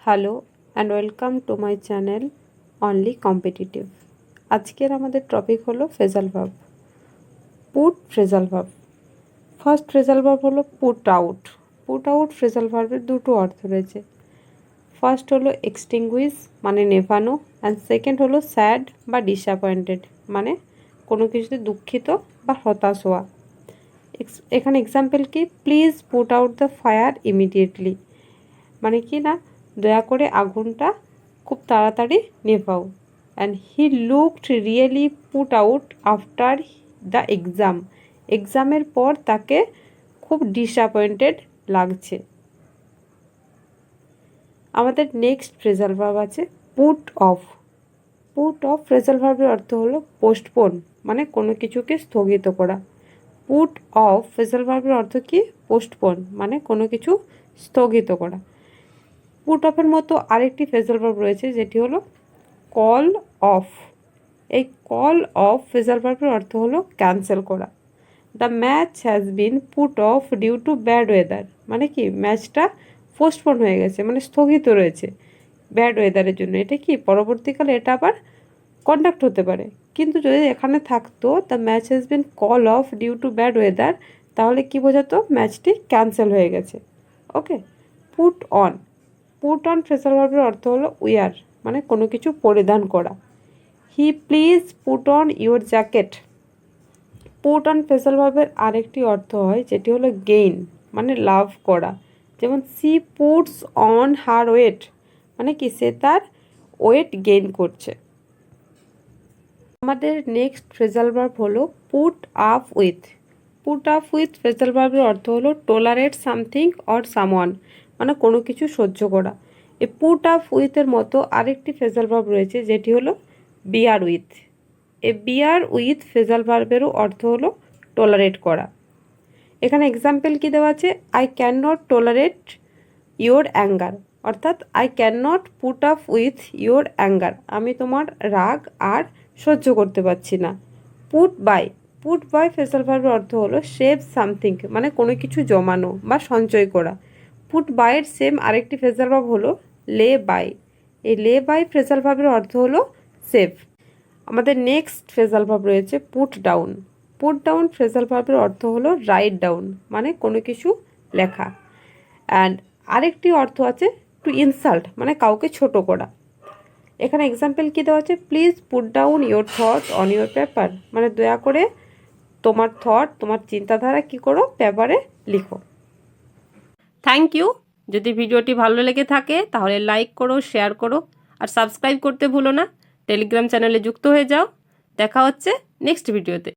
Hello and welcome to my channel only competitive. আজকের আমাদের topic হলো phrasal verb. Put phrasal verb. First phrasal verb হলো put out. Put out phrasal ভার্বের দুটো অর্থ রয়েছে। ফার্স্ট হলো এক্সটিংগুইশ মানে নেভানো, অ্যান্ড সেকেন্ড হলো স্যাড বা ডিসঅ্যাপয়েন্টেড মানে কোনো কিছুতে দুঃখিত বা হতাশ হওয়া। এখানে এক্সাম্পল কি, please put out the fire immediately মানে কি না, দয়া করে আগুনটা খুব তাড়াতাড়ি নেভাও। And he looked really put out after the exam. এক্সামের পর তাকে খুব ডিসঅ্যাপয়েন্টেড লাগছে। আমাদের নেক্সট ফ্রেজাল ভার্ব আছে put off. Put off phrasal ভার্বের অর্থ হলো পোস্টপোন মানে কোনো কিছুকে স্থগিত করা। পুট অফ ফ্রেজাল ভার্বের অর্থ কি, পোস্টপোন মানে কোনো কিছু স্থগিত করা। পুট অফের মতো আরেকটি ফ্রেজাল ভার্ব রয়েছে যেটি হলো কল অফ। এই কল অফ ফ্রেজাল ভার্বের অর্থ হলো ক্যান্সেল করা। The match has been put off due to bad weather মানে কি, ম্যাচটা পোস্টপোন হয়ে গেছে মানে স্থগিত রয়েছে ব্যাড ওয়েদারের জন্য। এটা কি, পরবর্তীকালে এটা আবার কন্ডাক্ট হতে পারে, কিন্তু যদি এখানে থাকতো the match has been call off due to bad weather তাহলে কি বোঝাতো, ম্যাচটি ক্যান্সেল হয়ে গেছে। Okay. Put on. Put on phrasal ভার্বের অর্থ হলো উইয়ার মানে কোনো কিছু পরিধান করা। He please put on your jacket. Put on phrasal ভার্বের আরেকটি অর্থ হয় যেটি হলো গেইন মানে লাভ করা। যেমন she puts on her weight মানে কি, সে তার ওয়েট গেইন করছে। আমাদের নেক্সট ফ্রেজাল ভার্ব হলো put up with. Put up with phrasal ভার্বের অর্থ হলো টলারেট সামথিং অর সামওয়ান মানে কোনো কিছু সহ্য করা। এই পুট আপ উইথের মতো আরেকটি ফ্রেজাল ভার্ব রয়েছে যেটি হলো বিয়ার উইথ। এই বিয়ার উইথ ফ্রেজাল ভার্বেরও অর্থ হলো টলারেট করা। এখানে এক্সাম্পল কি দেওয়া আছে, I can not tolerate your anger, অর্থাৎ I can not put up with your anger, আমি তোমার রাগ আর সহ্য করতে পারছি না। Put by. Put by phrasal ভার্বের অর্থ হলো সেভ সামথিং মানে কোনো কিছু জমানো বা সঞ্চয় করা। পুট বাইয়ের সেম আরেকটি ফ্রেজাল ভার্ব হলো লে বাই। এই লে বাই ফ্রেজাল ভার্বের অর্থ হলো সেভ। আমাদের নেক্সট ফ্রেজাল ভার্ব রয়েছে put down. Put down phrasal ভার্বের অর্থ হলো রাইট ডাউন মানে কোনো কিছু লেখা। অ্যান্ড আরেকটি অর্থ আছে টু ইনসাল্ট মানে কাউকে ছোট করা। এখানে এক্সাম্পল কি দেওয়া আছে, please put down your thought on your paper মানে দয়া করে তোমার থট, তোমার চিন্তাধারা কি করো, পেপারে লিখো। Thank you. যদি ভিডিওটি ভালো লেগে থাকে তাহলে লাইক করো, শেয়ার করো আর সাবস্ক্রাইব করতে ভুলো না। টেলিগ্রাম চ্যানেলে যুক্ত হয়ে যাও। দেখা হচ্ছে নেক্সট ভিডিওতে।